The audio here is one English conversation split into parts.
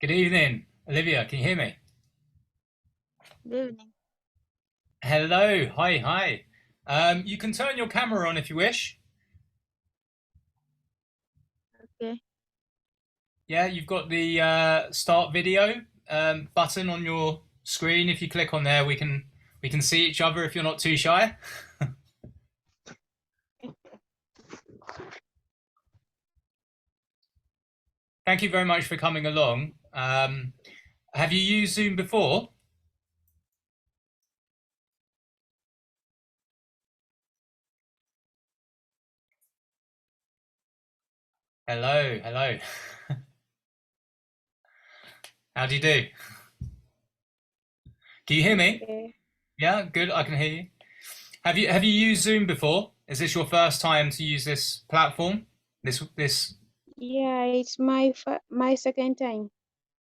Good evening, Olivia. Can you hear me? Good evening. Hello. Hi. You can turn your camera on if you wish. Okay. Yeah, you've got the start video button on your screen. If you click on there, we can see each other if you're not too shy. Thank you very much for coming along. Have you used Zoom before? Hello. How do you do? Can you hear me? Okay. Yeah, good. I can hear you. Have you used Zoom before? Is this your first time to use this platform? This Yeah, it's my second time.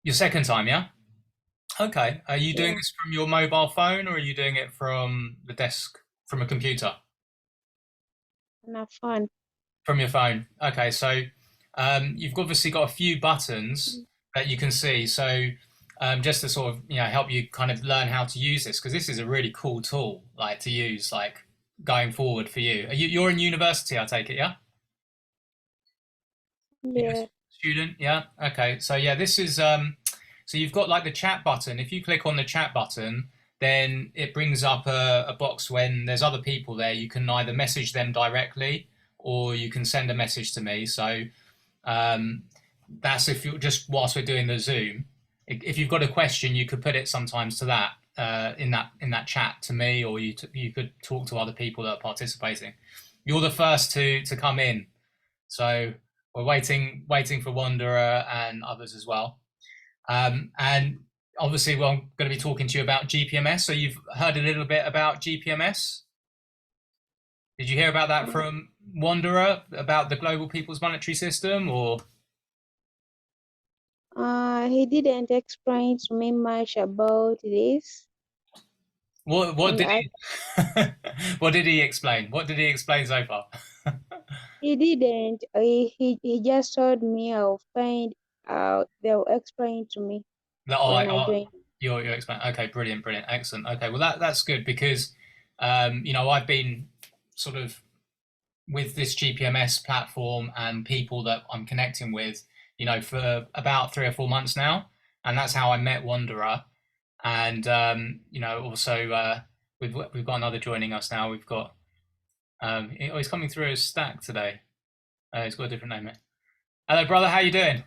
your second time, yeah? Okay. Are you doing Yeah, this from your mobile phone or are you doing it from the desk, from a computer? and have fun. From your phone. Okay, so you've obviously got a few buttons that you can see. So just to sort of help you kind of learn how to use this, because this is a really cool tool, like to use, like going forward for you. You're in university, I take it, yeah? You're a Yeah. student, yeah. Okay, so yeah, this is so you've got like the chat button. If you click on the chat button, then it brings up a box when there's other people there. You can either message them directly or you can send a message to me. So um, that's if you just whilst we're doing the Zoom. If you've got a question, you could put it sometimes to that in that chat to me, or you could talk to other people that are participating. You're the first to come in, so we're waiting for Wanderer and others as well. And obviously, we're going to be talking to you about GPMS. So you've heard a little bit about GPMS. Did you hear about that Uh, from Wanderer about the Global People's Monetary System, or he didn't explain to me much about this, what and did he what did he explain? What did he explain so far? he didn't. He just told me I'll find out. They'll explain to me Oh, when I join. you're explaining. Okay, brilliant, excellent. Okay, well that's good because I've been sort of with this GPMS platform and people that I'm connecting with, for about 3 or 4 months now, and that's how I met Wanderer. And also we've got another joining us now. We've got he's coming through as Stack today. He's got a different name. Hello, brother. How you doing?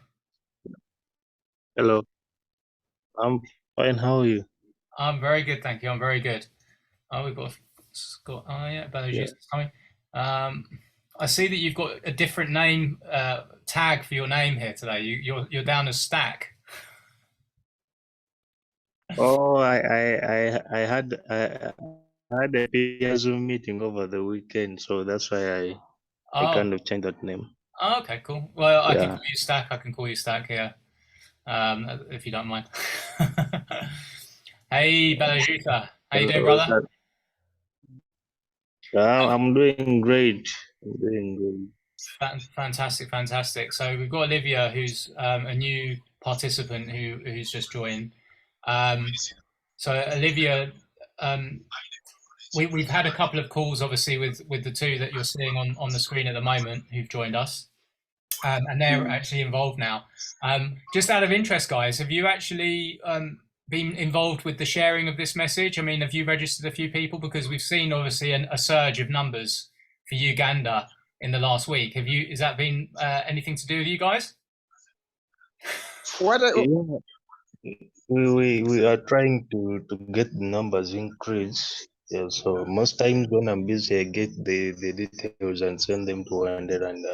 Hello, I'm fine. How are you? I'm very good, thank you. I'm very good. Oh, we've got Scott. Oh, yeah, Yeah. Belarus is coming. Um, I see that you've got a different name tag for your name here today. You're down as Stack. Oh, I had a peer Zoom meeting over the weekend, so that's why I Oh, kind of changed that name. okay, cool. Well, I can Yeah. call you Stack. I can call you Stack here, if you don't mind. Hey, Belajuta. How you doing, Hello, brother? I'm doing great. I'm doing great. Fantastic. So we've got Olivia, who's a new participant who's just joined. Um, so Olivia, um, we've had a couple of calls, obviously, with the two that you're seeing on the screen at the moment who've joined us, and they're actually involved now. Just out of interest, guys, have you actually been involved with the sharing of this message? I mean, have you registered a few people? Because we've seen obviously a surge of numbers for Uganda in the last week. Has that been anything to do with you guys? What? Yeah, we are trying to get the numbers increased. Yeah, so most times when I'm busy, I get the details and send them to Wonder and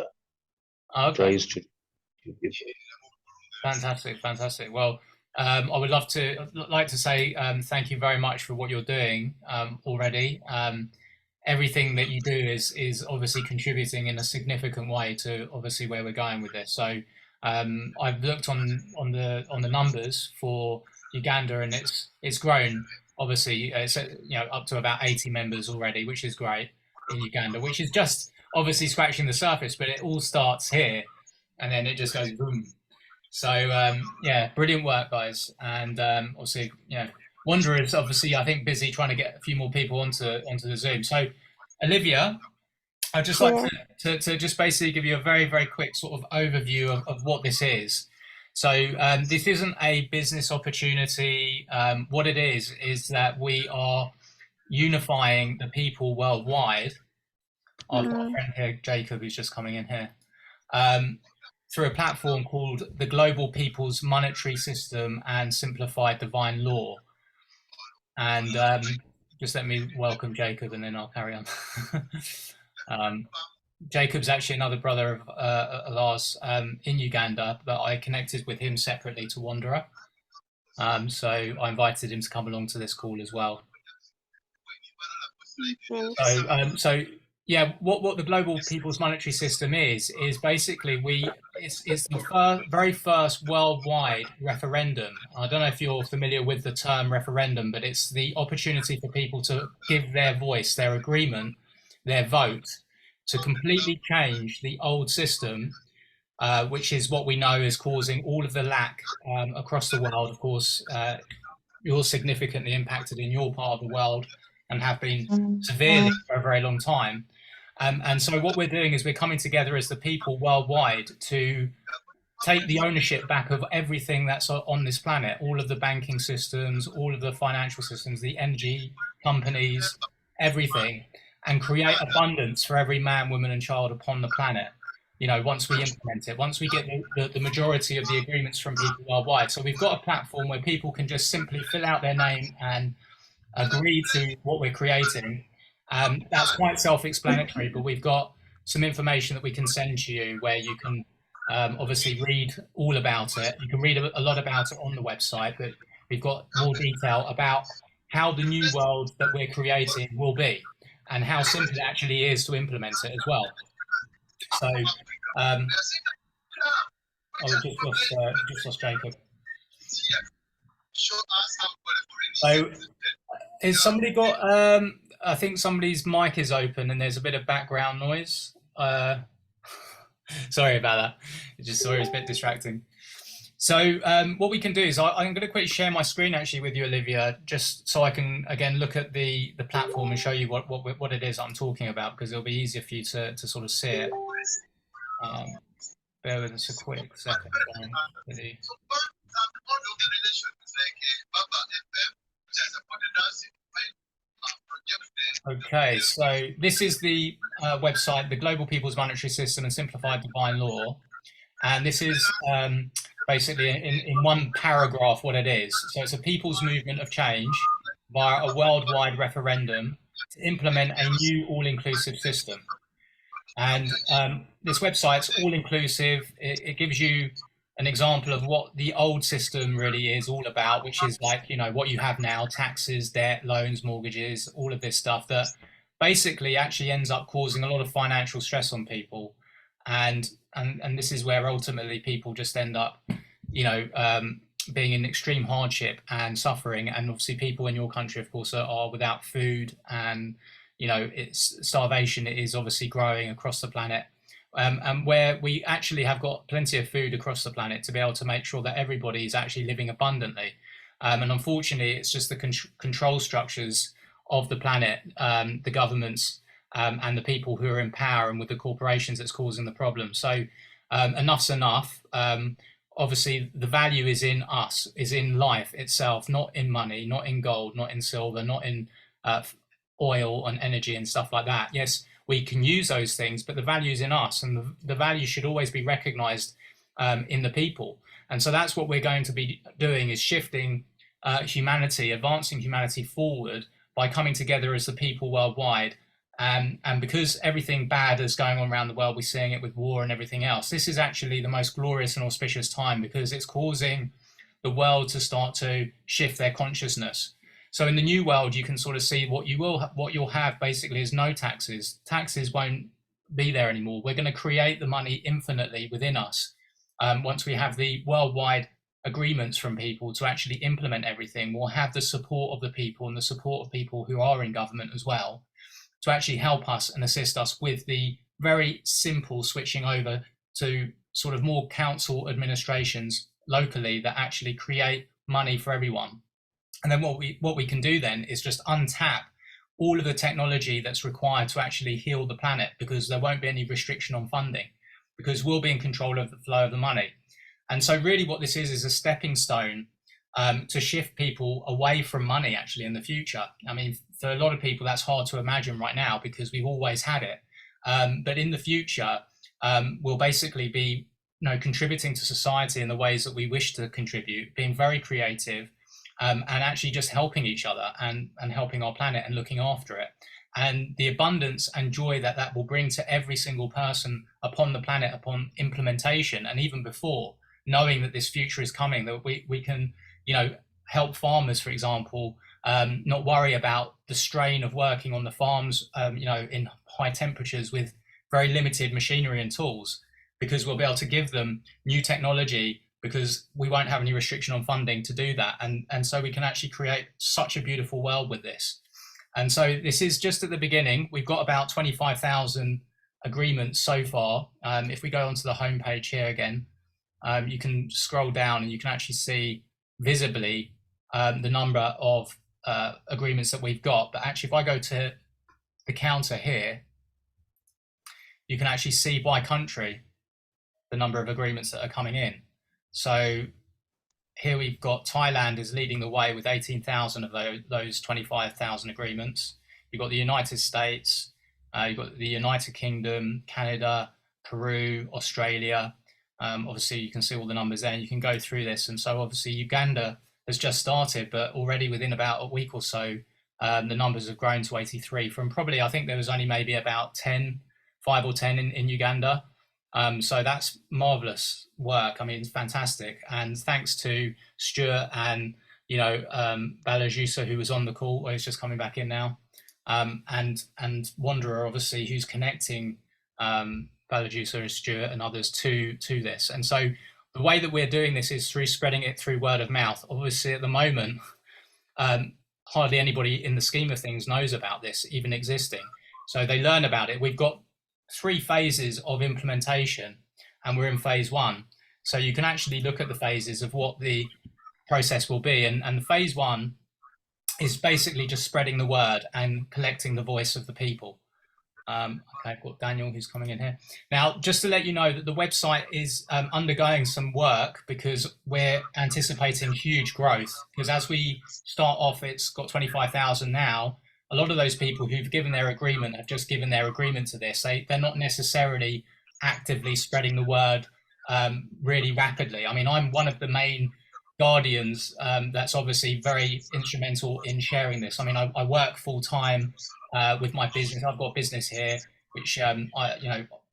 Okay. tries to get. Fantastic. Well, I would like to say thank you very much for what you're doing already. Everything that you do is obviously contributing in a significant way to obviously where we're going with this. So I've looked on the numbers for Uganda, and it's grown. Obviously, it's up to about 80 members already, which is great in Uganda, which is just obviously scratching the surface. But it all starts here, and then it just goes boom. So yeah, brilliant work, guys. And obviously, Wanderer's obviously, I think, busy trying to get a few more people onto the Zoom. So, Olivia, I'd just like Yeah. to just basically give you a very, very quick sort of overview of what this is. So this isn't a business opportunity. What it is that we are unifying the people worldwide. I've got a friend here, Jacob, who's just coming in here. Through a platform called the Global People's Monetary System and Simplified Divine Law. And just let me welcome Jacob and then I'll carry on. Jacob's actually another brother of ours in Uganda, but I connected with him separately to Wanderer. So I invited him to come along to this call as well. So yeah, what the Global People's Monetary System is basically it's the very first worldwide referendum. I don't know if you're familiar with the term referendum, but it's the opportunity for people to give their voice, their agreement, their vote to completely change the old system, which is what we know is causing all of the lack across the world. Of course, you're significantly impacted in your part of the world and have been severely for a very long time. And so what we're doing is we're coming together as the people worldwide to take the ownership back of everything that's on this planet, all of the banking systems, all of the financial systems, the energy companies, everything, and create abundance for every man, woman, and child upon the planet. Once we implement it, once we get the majority of the agreements from people worldwide. So we've got a platform where people can just simply fill out their name and agree to what we're creating. That's quite self-explanatory, but we've got some information that we can send to you where you can obviously read all about it. You can read a lot about it on the website, but we've got more detail about how the new world that we're creating will be and how simple it actually is to implement it as well. So just lost Jacob. So has somebody got I think somebody's mic is open and there's a bit of background noise. Sorry about that. It's just sorry, it's a bit distracting. So what we can do is I'm going to quickly share my screen actually with you, Olivia, just so I can again look at the platform and show you what it is I'm talking about, because it'll be easier for you to sort of see it. Bear with us a quick second. Okay, so this is the website, the Global People's Monetary System and Simplified Divine Law. And this is basically in one paragraph what it is. So it's a people's movement of change via a worldwide referendum to implement a new all-inclusive system. And this website's all-inclusive. It gives you an example of what the old system really is all about, which is like, what you have now, taxes, debt, loans, mortgages, all of this stuff that basically actually ends up causing a lot of financial stress on people. And this is where ultimately people just end up, being in extreme hardship and suffering. And obviously people in your country, of course, are without food, and, it's starvation is obviously growing across the planet. And where we actually have got plenty of food across the planet to be able to make sure that everybody is actually living abundantly. And unfortunately, it's just the control structures of the planet, the governments, and the people who are in power and with the corporations that's causing the problem. So enough's enough. Obviously, the value is in us, is in life itself, not in money, not in gold, not in silver, not in oil and energy and stuff like that. Yes, we can use those things, but the value is in us, and the value should always be recognized in the people. And so that's what we're going to be doing, is shifting humanity, advancing humanity forward by coming together as the people worldwide. And because everything bad is going on around the world, we're seeing it with war and everything else. This is actually the most glorious and auspicious time, because it's causing the world to start to shift their consciousness. So in the new world, you can sort of see what you'll have basically is no taxes. Taxes won't be there anymore. We're going to create the money infinitely within us. Once we have the worldwide agreements from people to actually implement everything, we'll have the support of the people and the support of people who are in government as well, to actually help us and assist us with the very simple switching over to sort of more council administrations locally that actually create money for everyone. And then what we can do then is just untap all of the technology that's required to actually heal the planet, because there won't be any restriction on funding, because we'll be in control of the flow of the money. And so really what this is a stepping stone to shift people away from money actually in the future. I mean, for a lot of people, that's hard to imagine right now because we've always had it. But in the future, we'll basically be contributing to society in the ways that we wish to contribute, being very creative, and actually just helping each other and helping our planet and looking after it. And the abundance and joy that that will bring to every single person upon the planet, upon implementation, and even before, knowing that this future is coming, that we can, help farmers, for example, not worry about the strain of working on the farms, in high temperatures with very limited machinery and tools, because we'll be able to give them new technology, because we won't have any restriction on funding to do that. And so we can actually create such a beautiful world with this. And so this is just at the beginning. We've got about 25,000 agreements so far. If we go onto the homepage here again, you can scroll down and you can actually see visibly the number of agreements that we've got. But actually, if I go to the counter here, you can actually see by country the number of agreements that are coming in. So here we've got Thailand is leading the way with 18,000 of those 25,000 agreements. You've got the United States, you've got the United Kingdom, Canada, Peru, Australia. Obviously, you can see all the numbers there, and you can go through this. And so obviously Uganda has just started, but already within about a week or so, the numbers have grown to 83 from probably, I think there was only maybe about 5 or 10 in Uganda. So that's marvelous work. I mean, it's fantastic. And thanks to Stuart and, Balajusa, who was on the call, or he's just coming back in now, and Wanderer, obviously, who's connecting Balajusa and Stuart and others to this. And so the way that we're doing this is through spreading it through word of mouth. Obviously, at the moment, hardly anybody in the scheme of things knows about this even existing. So they learn about it. We've got 3 phases of implementation, and we're in phase 1. So you can actually look at the phases of what the process will be. And phase 1 is basically just spreading the word and collecting the voice of the people. Okay, I've got Daniel who's coming in here. Now, just to let you know that the website is undergoing some work, because we're anticipating huge growth. Because as we start off, it's got 25,000 now. A lot of those people who've given their agreement have just given their agreement to this. They're not necessarily actively spreading the word really rapidly. I mean, I'm one of the main guardians that's obviously very instrumental in sharing this. I mean, I work full time with my business. I've got a business here which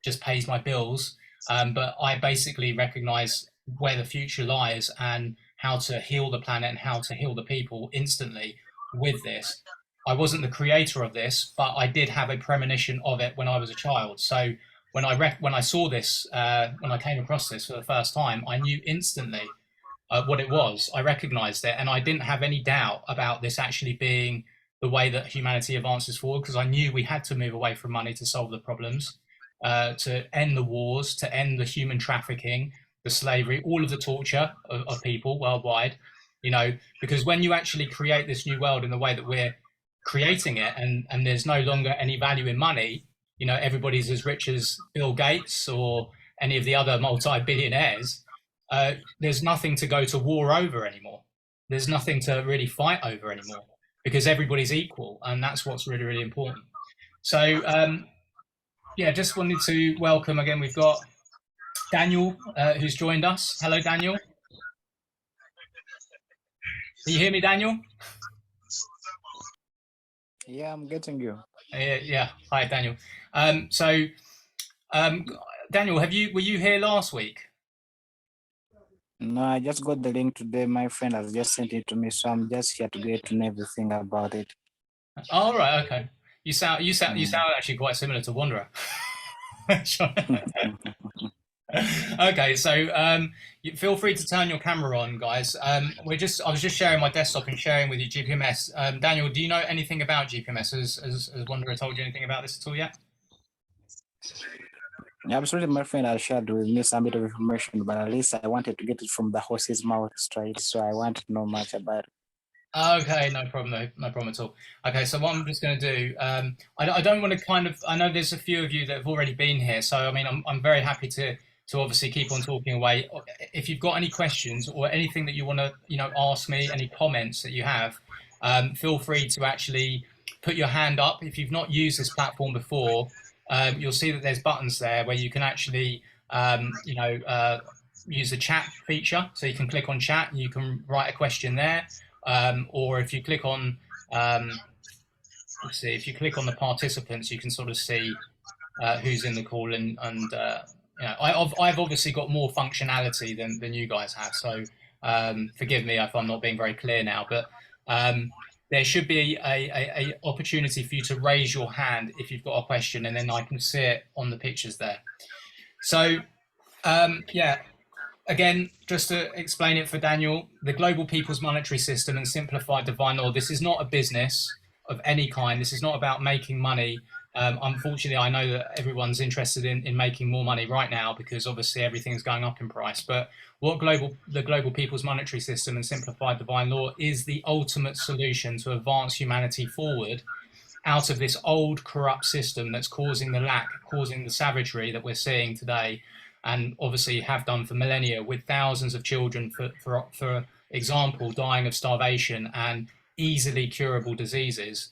just pays my bills, but I basically recognize where the future lies and how to heal the planet and how to heal the people instantly with this. I wasn't the creator of this, but I did have a premonition of it when I was a child. So when I saw this, when I came across this for the first time, I knew instantly what it was. I recognized it, and I didn't have any doubt about this actually being the way that humanity advances forward, because I knew we had to move away from money to solve the problems, to end the wars, to end the human trafficking, the slavery, all of the torture of people worldwide, because when you actually create this new world in the way that we're creating it, and there's no longer any value in money, everybody's as rich as Bill Gates or any of the other multi-billionaires, there's nothing to go to war over anymore. There's nothing to really fight over anymore, because everybody's equal, and that's what's really, really important. So just wanted to welcome again, we've got Daniel who's joined us. Hello, Daniel. Can you hear me, Daniel? Yeah, I'm getting you. Yeah. Hi, Daniel. Daniel, were you here last week? No, I just got the link today. My friend has just sent it to me, so I'm just here to get to know everything about it. Oh, right. Okay. You sound actually quite similar to Wanderer. Okay, so feel free to turn your camera on, guys. I was just sharing my desktop and sharing with you GPMS. Daniel, do you know anything about GPMS? Has Wanderer told you anything about this at all yet? Absolutely, my friend has shared with me some bit of information, but at least I wanted to get it from the horse's mouth straight, so I want to know much about it. Okay, no problem, no problem at all. Okay, so what I'm just going to do, I don't want to I know there's a few of you that have already been here, so I mean, I'm very happy to obviously keep on talking away. If you've got any questions or anything that you want to, ask me, any comments that you have, feel free to actually put your hand up. If you've not used this platform before, you'll see that there's buttons there where you can actually, use the chat feature. So you can click on chat and you can write a question there. Or if you click on, let's see, if you click on the participants, you can sort of see who's in the call, and I've obviously got more functionality than you guys have. So forgive me if I'm not being very clear now, but there should be a opportunity for you to raise your hand if you've got a question, and then I can see it on the pictures there. So yeah. Again, just to explain it for Daniel, the Global People's Monetary System and Simplified Divine Law, this is not a business of any kind. This is not about making money. Unfortunately, I know that everyone's interested in making more money right now because obviously everything's going up in price. But what the Global People's Monetary System and Simplified Divine Law is the ultimate solution to advance humanity forward out of this old corrupt system that's causing the lack, causing the savagery that we're seeing today, and obviously have done for millennia, with thousands of children, for example, dying of starvation and easily curable diseases,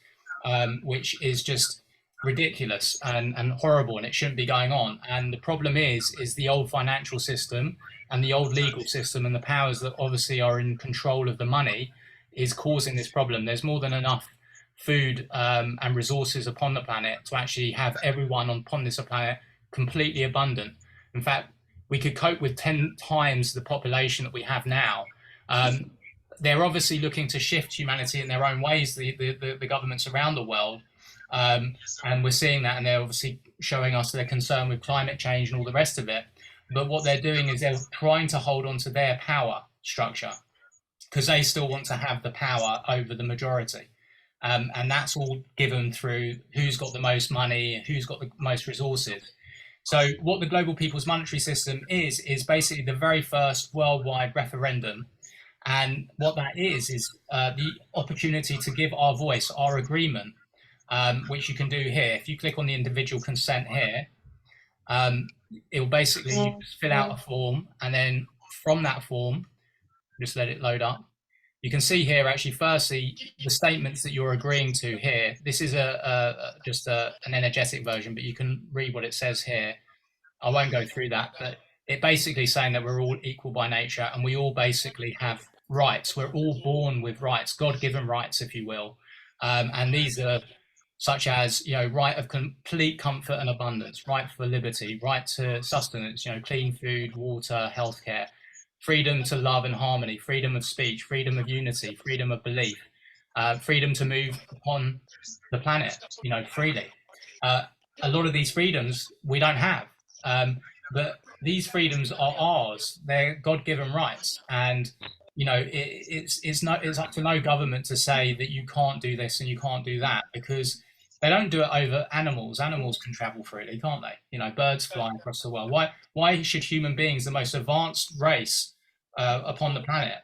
which is just ridiculous and horrible, and it shouldn't be going on. And the problem is the old financial system and the old legal system and the powers that obviously are in control of the money is causing this problem. There's more than enough food and resources upon the planet to actually have everyone upon this planet completely abundant. In fact, we could cope with 10 times the population that we have now. They're obviously looking to shift humanity in their own ways, the governments around the world. And we're seeing that, and they're obviously showing us their concern with climate change and all the rest of it. But what they're doing is they're trying to hold on to their power structure because they still want to have the power over the majority. And that's all given through who's got the most money, who's got the most resources. So what the Global People's Monetary System is basically the very first worldwide referendum. And what that is the opportunity to give our voice, our agreement, which you can do here. If you click on the individual consent here, it will basically you just fill out a form, and then from that form, just let it load up. You can see here, actually, firstly, the statements that you're agreeing to here. This is just an energetic version, but you can read what it says here. I won't go through that, but it basically saying that we're all equal by nature and we all basically have rights. We're all born with rights, God-given rights, if you will. And these are such as, right of complete comfort and abundance, right for liberty, right to sustenance, clean food, water, healthcare, freedom to love and harmony, freedom of speech, freedom of unity, freedom of belief, freedom to move upon the planet, freely. A lot of these freedoms we don't have, but these freedoms are ours. They're God-given rights, and it's up to no government to say that you can't do this and you can't do that, because they don't do it over animals. Animals can travel freely, can't they? Birds flying across the world. Why should human beings, the most advanced race upon the planet,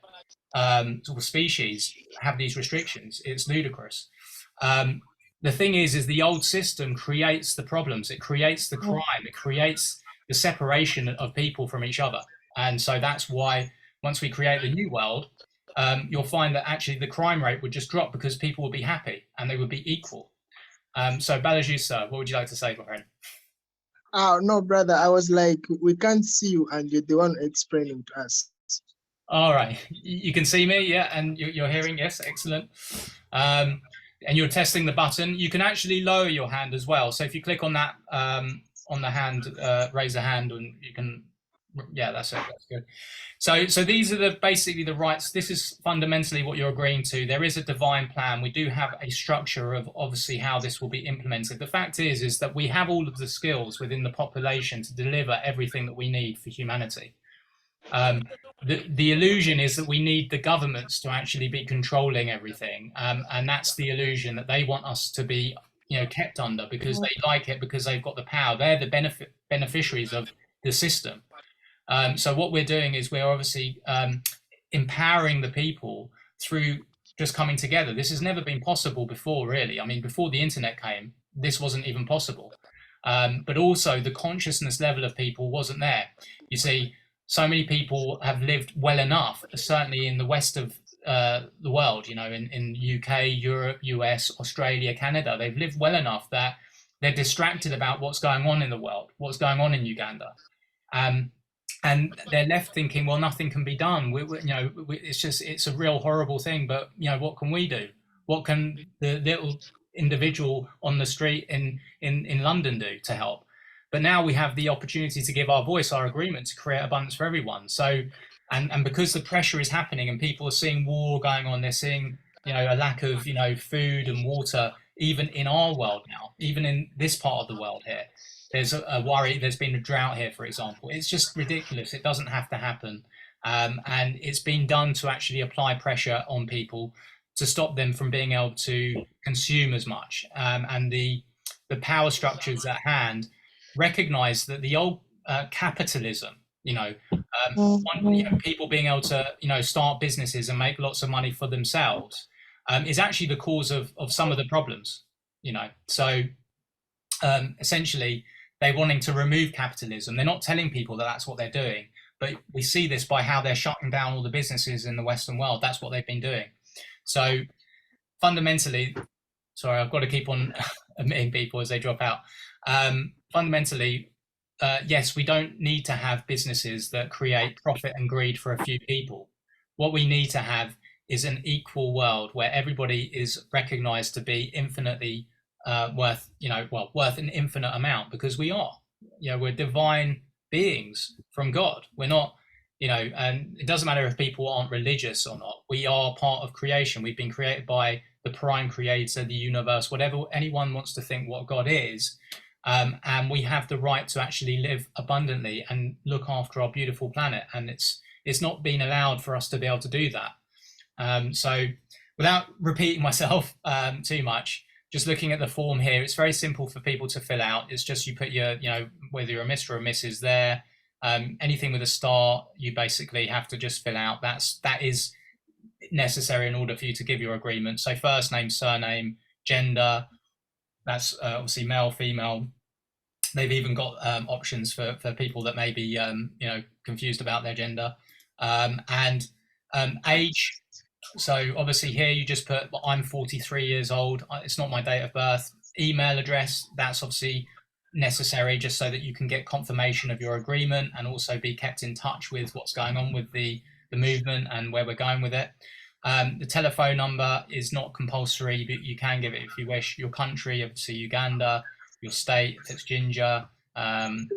or species, have these restrictions? It's ludicrous. The thing is the old system creates the problems. It creates the crime. It creates the separation of people from each other. And so that's why once we create the new world, you'll find that actually the crime rate would just drop because people would be happy and they would be equal. So Balajus, sir, what would you like to say, my friend? Oh, no, brother. I was like, we can't see you and you're the one explaining to us. All right. You can see me, yeah, and you're hearing, yes, excellent. And you're testing the button. You can actually lower your hand as well. So if you click on that, on the hand, raise a hand, and you can, yeah, that's it, that's good. So these are basically the rights. This is fundamentally what you're agreeing to. There is a divine plan. We do have a structure of obviously how this will be implemented. The fact is that we have all of the skills within the population to deliver everything that we need for humanity. The illusion is that we need the governments to actually be controlling everything, and that's the illusion, that they want us to be kept under because they like it, because they've got the power. They're the beneficiaries of the system. So what we're doing is we're obviously empowering the people through just coming together. This has never been possible before, really. I mean, before the internet came, this wasn't even possible. But also the consciousness level of people wasn't there. You see, so many people have lived well enough, certainly in the west of the world, in UK, Europe, US, Australia, Canada. They've lived well enough that they're distracted about what's going on in the world, what's going on in Uganda. And they're left thinking, well, nothing can be done. It's a real horrible thing, but what can we do? What can the little individual on the street in London do to help? But now we have the opportunity to give our voice, our agreement, to create abundance for everyone. So, and because the pressure is happening and people are seeing war going on, they're seeing a lack of food and water, even in our world now, even in this part of the world here. There's a worry. There's been a drought here, for example. It's just ridiculous. It doesn't have to happen. And it's been done to actually apply pressure on people to stop them from being able to consume as much. And the power structures at hand recognize that the old capitalism, people being able to, start businesses and make lots of money for themselves is actually the cause of some of the problems, So essentially, they're wanting to remove capitalism. They're not telling people that that's what they're doing, but we see this by how they're shutting down all the businesses in the Western world. That's what they've been doing. So fundamentally, sorry, I've got to keep on admitting people as they drop out. Fundamentally, yes, we don't need to have businesses that create profit and greed for a few people. What we need to have is an equal world where everybody is recognized to be infinitely worth an infinite amount, because we are, we're divine beings from God. We're not, and it doesn't matter if people aren't religious or not. We are part of creation. We've been created by the prime creator, the universe, whatever anyone wants to think what God is. And we have the right to actually live abundantly and look after our beautiful planet. And it's not been allowed for us to be able to do that. So without repeating myself too much, just looking at the form here, it's very simple for people to fill out. It's just you put your, whether you're a Mr. or a Mrs. there, anything with a star, you basically have to just fill out. That is necessary in order for you to give your agreement. So first name, surname, gender, that's obviously male, female. They've even got options for people that may be, confused about their gender, and age. So obviously here you just put, I'm 43 years old. It's not my date of birth. Email address, that's obviously necessary just so that you can get confirmation of your agreement and also be kept in touch with what's going on with the movement and where we're going with it. The telephone number is not compulsory, but you can give it if you wish. Your country, obviously Uganda, your state, if it's Ginger, and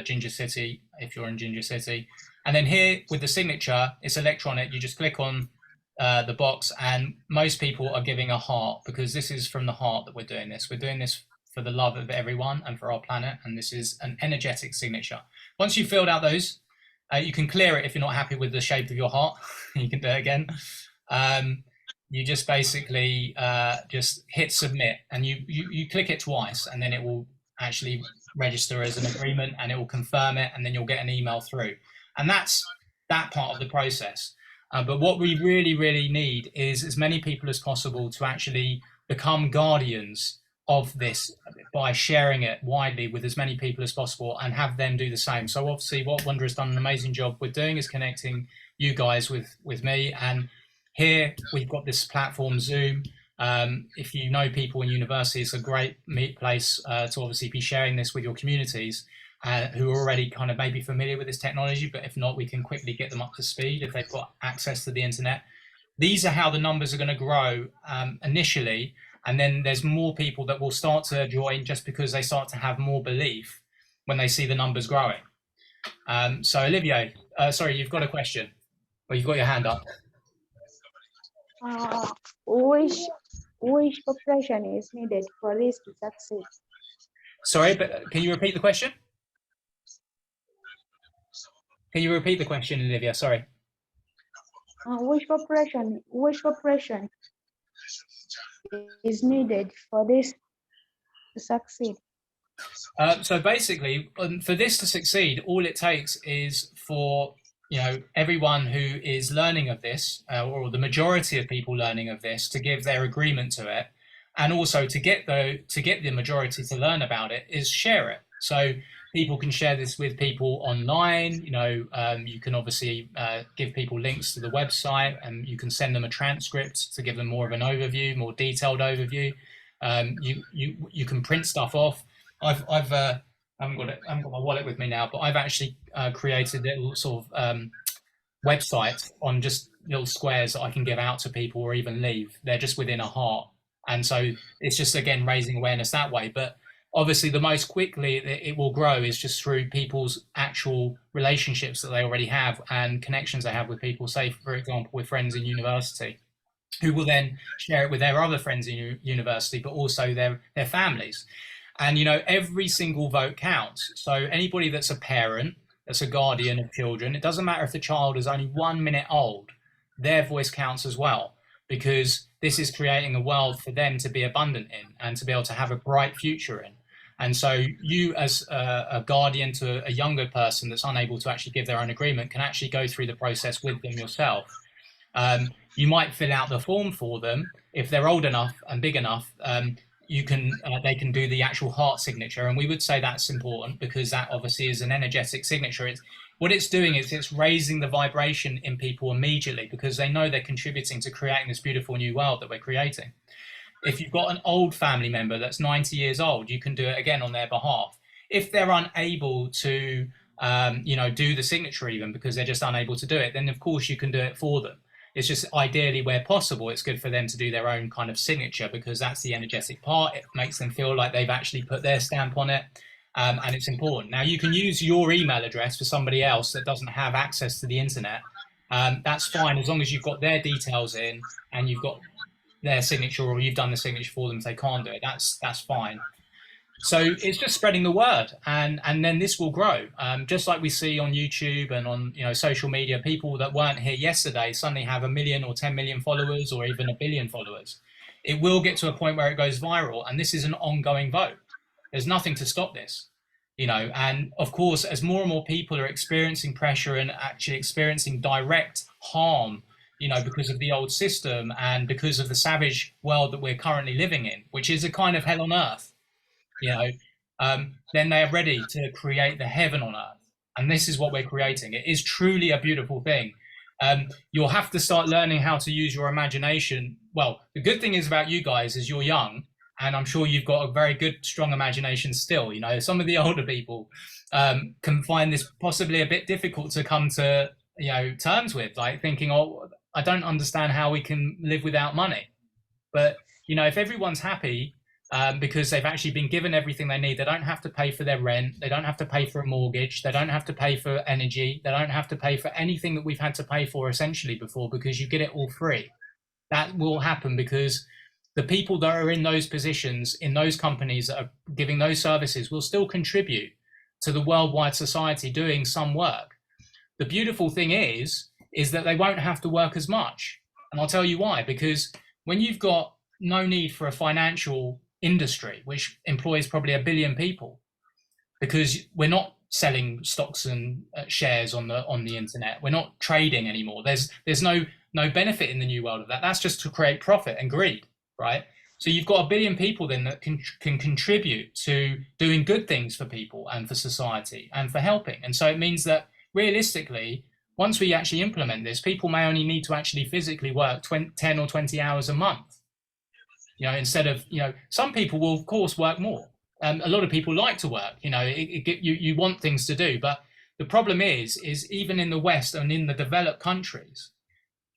Ginger City, if you're in Ginger City. And then here with the signature, it's electronic. You just click on the box, and most people are giving a heart, because this is from the heart that we're doing this. We're doing this for the love of everyone and for our planet, and this is an energetic signature. Once you've filled out those, you can clear it if you're not happy with the shape of your heart. You can do it again. You just basically just hit submit, and you click it twice, and then it will actually register as an agreement, and it will confirm it, and then you'll get an email through. And that's that part of the process. But what we really, really need is as many people as possible to actually become guardians of this by sharing it widely with as many people as possible and have them do the same. So obviously what Wonder has done an amazing job with doing is connecting you guys with me. And here we've got this platform, Zoom. If you know people in university, it's a great place to obviously be sharing this with your communities who are already kind of maybe familiar with this technology, but if not, we can quickly get them up to speed if they've got access to the internet. These are how the numbers are going to grow initially, and then there's more people that will start to join just because they start to have more belief when they see the numbers growing. So Olivier, sorry, you've got a question, or you've got your hand up. Which cooperation is needed for this to succeed? Sorry, but can you repeat the question? Can you repeat the question, Olivia? Sorry. Which cooperation is needed for this to succeed? So basically, for this to succeed, all it takes is for everyone who is learning of this, or the majority of people learning of this, to give their agreement to it, and also to get the majority to learn about it is share it. So people can share this with people online. You can obviously give people links to the website, and you can send them a transcript to give them more of an overview, more detailed overview. You can print stuff off. I haven't got my wallet with me now, but I've actually created little sort of websites on just little squares that I can give out to people or even leave. They're just within a heart, and so it's just again raising awareness that way. But obviously, the most quickly it will grow is just through people's actual relationships that they already have and connections they have with people. Say, for example, with friends in university, who will then share it with their other friends in university, but also their families. And, every single vote counts. So anybody that's a parent, that's a guardian of children, it doesn't matter if the child is only 1 minute old, their voice counts as well, because this is creating a world for them to be abundant in and to be able to have a bright future in. And so you, as a guardian to a younger person that's unable to actually give their own agreement, can actually go through the process with them yourself. You might fill out the form for them. If they're old enough and big enough, they can do the actual heart signature, and we would say that's important because that obviously is an energetic signature. What it's doing is it's raising the vibration in people immediately, because they know they're contributing to creating this beautiful new world that we're creating. If you've got an old family member that's 90 years old, you can do it again on their behalf. If they're unable to do the signature even because they're just unable to do it, then of course you can do it for them. It's just ideally, where possible, it's good for them to do their own kind of signature, because that's the energetic part. It makes them feel like they've actually put their stamp on it, and it's important. Now, you can use your email address for somebody else that doesn't have access to the internet. That's fine, as long as you've got their details in and you've got their signature, or you've done the signature for them if they can't do it. That's fine. So it's just spreading the word, and then this will grow. Just like we see on YouTube and on social media, people that weren't here yesterday suddenly have 1 million or 10 million followers, or even 1 billion followers. It will get to a point where it goes viral, and this is an ongoing vote. There's nothing to stop this, and of course, as more and more people are experiencing pressure and actually experiencing direct harm, because of the old system and because of the savage world that we're currently living in, which is a kind of hell on earth, then they are ready to create the heaven on earth. And this is what we're creating. It is truly a beautiful thing. You'll have to start learning how to use your imagination. Well, the good thing is about you guys is you're young, and I'm sure you've got a very good, strong imagination still. Some of the older people can find this possibly a bit difficult to come to terms with, like thinking, oh, I don't understand how we can live without money. But if everyone's happy, because they've actually been given everything they need. They don't have to pay for their rent. They don't have to pay for a mortgage. They don't have to pay for energy. They don't have to pay for anything that we've had to pay for essentially before, because you get it all free. That will happen because the people that are in those positions, in those companies that are giving those services, will still contribute to the worldwide society doing some work. The beautiful thing is that they won't have to work as much. And I'll tell you why, because when you've got no need for a financial industry which employs probably 1 billion people, because we're not selling stocks and shares on the internet, we're not trading anymore. There's no benefit in the new world of that. That's just to create profit and greed, right? So you've got 1 billion people then that can contribute to doing good things for people and for society and for helping. And so it means that realistically, once we actually implement this, people may only need to actually physically work 10 or 20 hours a month. Instead of, some people will of course work more. A lot of people like to work, you want things to do, but the problem is even in the West and in the developed countries,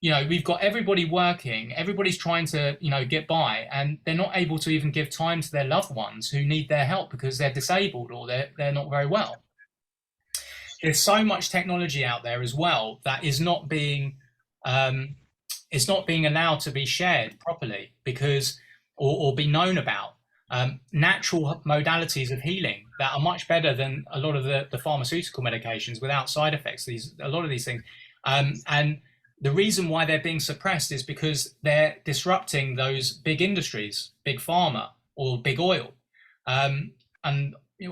we've got everybody working, everybody's trying to, get by, and they're not able to even give time to their loved ones who need their help because they're disabled or they're not very well. There's so much technology out there as well that is not being allowed to be shared properly because or be known about. Natural modalities of healing that are much better than a lot of the pharmaceutical medications without side effects, a lot of these things. And the reason why they're being suppressed is because they're disrupting those big industries, big pharma or big oil. And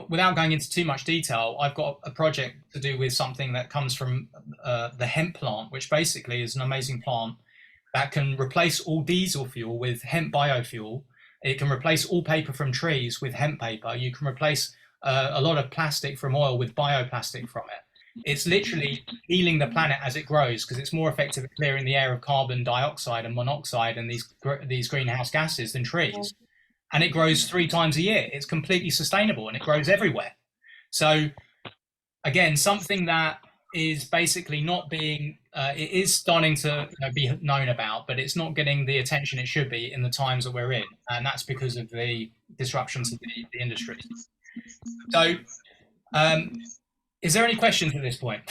without going into too much detail, I've got a project to do with something that comes from the hemp plant, which basically is an amazing plant that can replace all diesel fuel with hemp biofuel. It can replace all paper from trees with hemp paper. You can replace a lot of plastic from oil with bioplastic from it. It's literally healing the planet as it grows because it's more effective at clearing the air of carbon dioxide and monoxide and these greenhouse gases than trees. And it grows 3 times a year. It's completely sustainable and it grows everywhere. So again, something that is basically not being, it is starting to be known about, but it's not getting the attention it should be in the times that we're in. And that's because of the disruptions of the industry. So is there any questions at this point?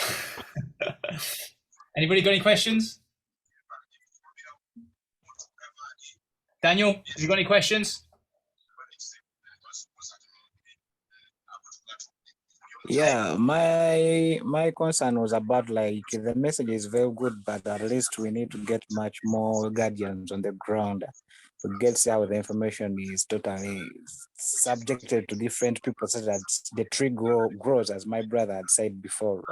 Anybody got any questions? Daniel, have you got any questions? Yeah, my concern was about like the message is very good, but at least we need to get much more guardians on the ground to get how the information is totally subjected to different people so that the tree grows, as my brother had said before.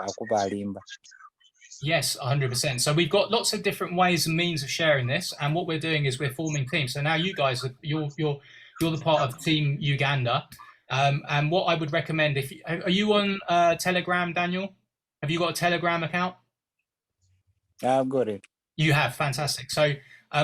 Yes, 100%. So we've got lots of different ways and means of sharing this, and what we're doing is we're forming teams. So now you guys are you're the part of Team Uganda. And what I would recommend, are you on Telegram, Daniel? Have you got a Telegram account? I've got it. You have, fantastic. So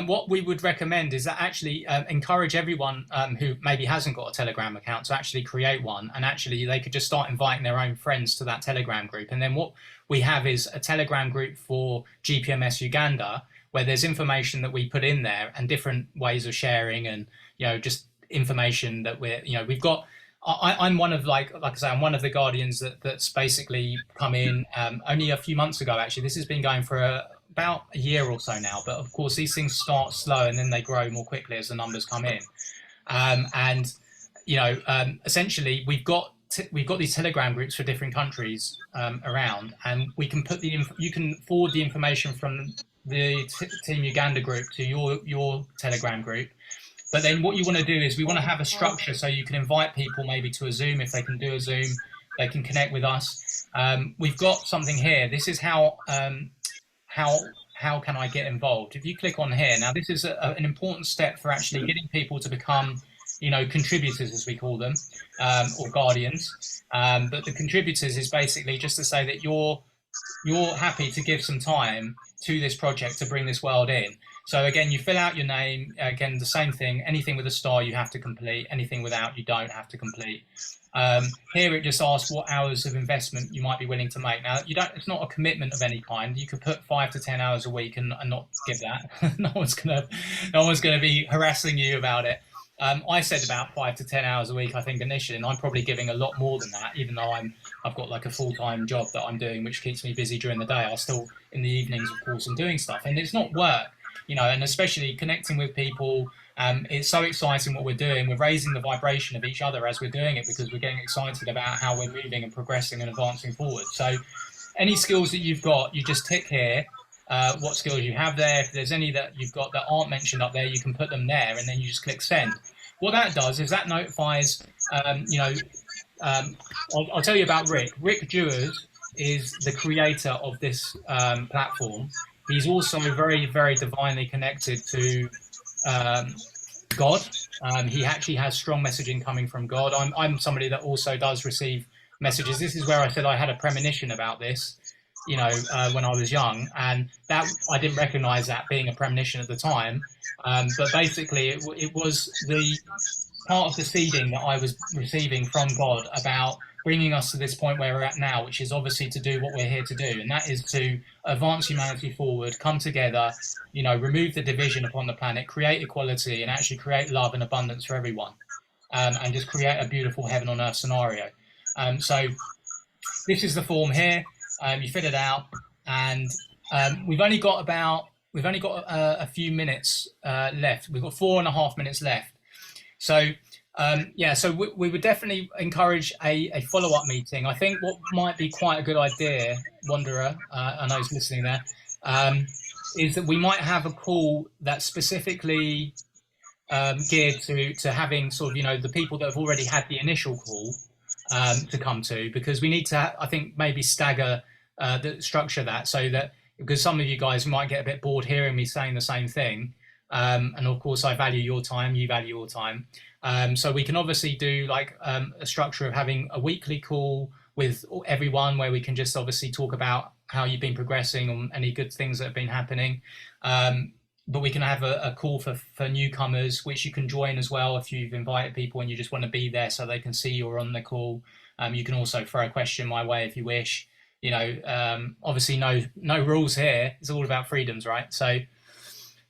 what we would recommend is that actually encourage everyone who maybe hasn't got a Telegram account to actually create one, and actually they could just start inviting their own friends to that Telegram group. And then what we have is a Telegram group for GPMS Uganda, where there's information that we put in there and different ways of sharing, and just information that we've got. I'm one of like I say, I'm one of the guardians that's basically come in only a few months ago. Actually, this has been going for about a year or so now. But of course, these things start slow and then they grow more quickly as the numbers come in. Essentially, we've got these Telegram groups for different countries around, and we can put you can forward the information from the Team Uganda group to your Telegram group. But then what you want to do is we want to have a structure so you can invite people maybe to a Zoom. If they can do a Zoom, they can connect with us. We've got something here. This is how can I get involved? If you click on here, now this is an important step for actually getting people to become, contributors, as we call them, or guardians. But the contributors is basically just to say that you're happy to give some time to this project to bring this world in. So again, you fill out your name. Again, the same thing. Anything with a star you have to complete. Anything without, you don't have to complete. Here it just asks what hours of investment you might be willing to make. Now it's not a commitment of any kind. You could put 5 to 10 hours a week and not give that. no one's gonna be harassing you about it. I said about 5 to 10 hours a week, I think, initially, and I'm probably giving a lot more than that, even though I've got like a full-time job that I'm doing, which keeps me busy during the day. I still, in the evenings, of course, I'm doing stuff, and it's not work, and especially connecting with people. It's so exciting what we're doing. We're raising the vibration of each other as we're doing it, because we're getting excited about how we're moving and progressing and advancing forward. So any skills that you've got, you just tick here what skills you have there. If there's any that you've got that aren't mentioned up there, you can put them there, and then you just click send. What that does is that notifies, I'll tell you about Rick. Rick Dewars is the creator of this platform. He's also very, very divinely connected to God. He actually has strong messaging coming from God. I'm somebody that also does receive messages. This is where I said I had a premonition about this, when I was young, and that I didn't recognize that being a premonition at the time. But basically, it was the part of the seeding that I was receiving from God about bringing us to this point where we're at now, which is obviously to do what we're here to do, and that is to advance humanity forward, come together, remove the division upon the planet, create equality, and actually create love and abundance for everyone, and just create a beautiful heaven on earth scenario. So this is the form here. You fill it out, and we've only got a few minutes left. We've got 4.5 minutes left. So so we would definitely encourage a follow-up meeting. I think what might be quite a good idea, Wanderer, I know he's listening there, is that we might have a call that specifically geared to having sort of, the people that have already had the initial call to come to, because we need to, I think, maybe stagger the structure that, so that, because some of you guys might get a bit bored hearing me saying the same thing. And of course, I value your time, you value your time. So we can obviously do like a structure of having a weekly call with everyone where we can just obviously talk about how you've been progressing on any good things that have been happening. But we can have a call for newcomers, which you can join as well if you've invited people and you just want to be there so they can see you're on the call. You can also throw a question my way if you wish. Obviously no rules here. It's all about freedoms, right? So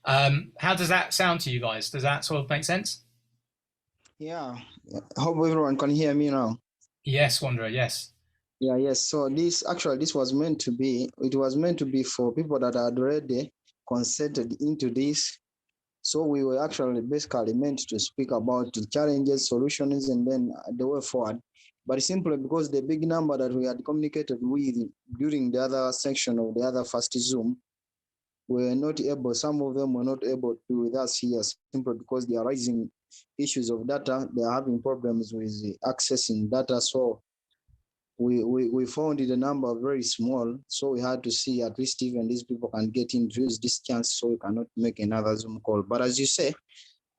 how does that sound to you guys? Does that sort of make sense? Yeah, I hope everyone can hear me now. Yes, Wanderer, yes. Yeah, yes. So this was meant to be, it was meant to be for people that had already consented into this. So we were actually basically meant to speak about the challenges, solutions, and then the way forward. But simply because the big number that we had communicated with during the other section of the other first Zoom were not able, some of them were not able to be with us here simply because they are raising issues of data. They are having problems with accessing data. So we found the number very small. So we had to see at least even these people can get into this chance, so we cannot make another Zoom call. But as you say,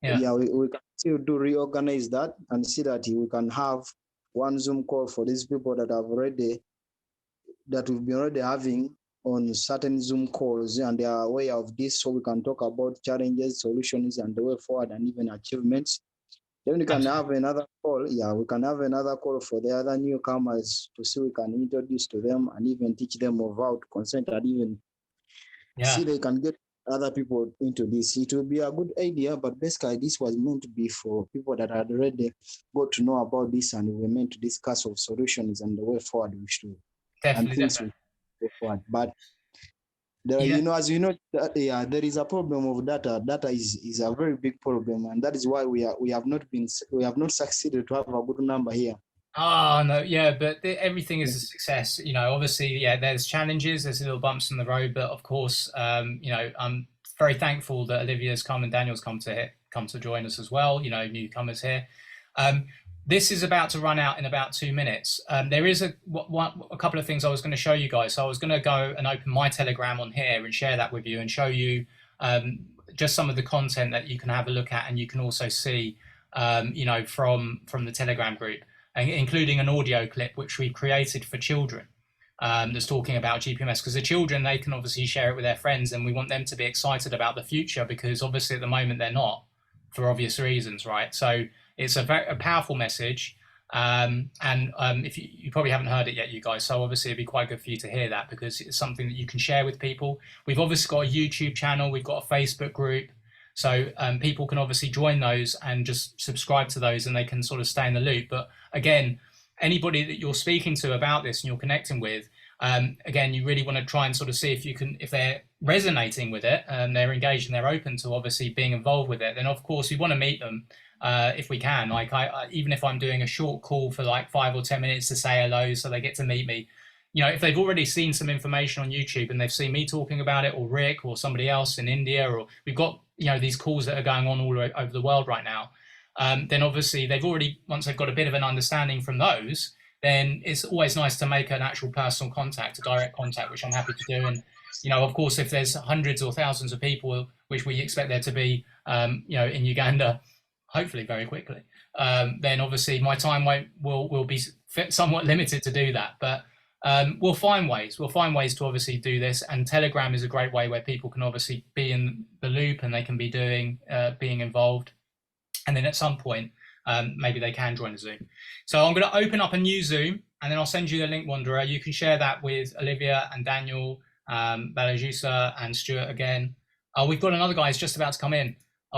yeah, we can still reorganize that and see that we can have one Zoom call for these people that we've been already having on certain Zoom calls, and they are aware of this, so we can talk about challenges, solutions, and the way forward, and even achievements. Then we can have another call. Yeah, we can have another call for the other newcomers to see we can introduce to them and even teach them about consent, and even see they can get other people into this. It will be a good idea, but basically this was meant to be for people that had already got to know about this, and we were meant to discuss of solutions and the way forward we should. Definitely. Forward. But there, as you know, there is a problem of data. Data is a very big problem, and that is why we have not succeeded to have a good number here. Oh no, yeah, but everything is a success. Obviously, there's challenges, there's little bumps in the road, but of course, I'm very thankful that Olivia's come and Daniel's come to join us as well. Newcomers here. This is about to run out in about 2 minutes. There is a couple of things I was going to show you guys. So I was going to go and open my Telegram on here and share that with you and show you just some of the content that you can have a look at, and you can also see, from the Telegram group, including an audio clip which we created for children that's talking about GPMS, because the children, they can obviously share it with their friends, and we want them to be excited about the future, because obviously at the moment they're not, for obvious reasons, right? So it's a very powerful message, and if you probably haven't heard it yet, you guys, so obviously it'd be quite good for you to hear that, because it's something that you can share with people. We've obviously got a YouTube channel, we've got a Facebook group, so people can obviously join those and just subscribe to those, and they can sort of stay in the loop. But again, anybody that you're speaking to about this and you're connecting with, again, you really want to try and sort of see if they're resonating with it and they're engaged and they're open to obviously being involved with it. Then of course we want to meet them if we can. Like even if I'm doing a short call for like 5 or 10 minutes to say hello, so they get to meet me. If they've already seen some information on YouTube and they've seen me talking about it, or Rick or somebody else in India, or we've got these calls that are going on all over the world right now, then obviously they've already, once they've got a bit of an understanding from those, then it's always nice to make an actual personal contact, a direct contact, which I'm happy to do. And of course, if there's hundreds or thousands of people, which we expect there to be, in Uganda, hopefully very quickly, then obviously my time will be somewhat limited to do that. But we'll find ways to obviously do this, and Telegram is a great way where people can obviously be in the loop and they can be being involved, and then at some point maybe they can join a Zoom. So I'm going to open up a new Zoom, and then I'll send you the link, Wanderer. You can share that with Olivia and Daniel, Balajusa and Stuart again. We've got another guy who's just about to come in.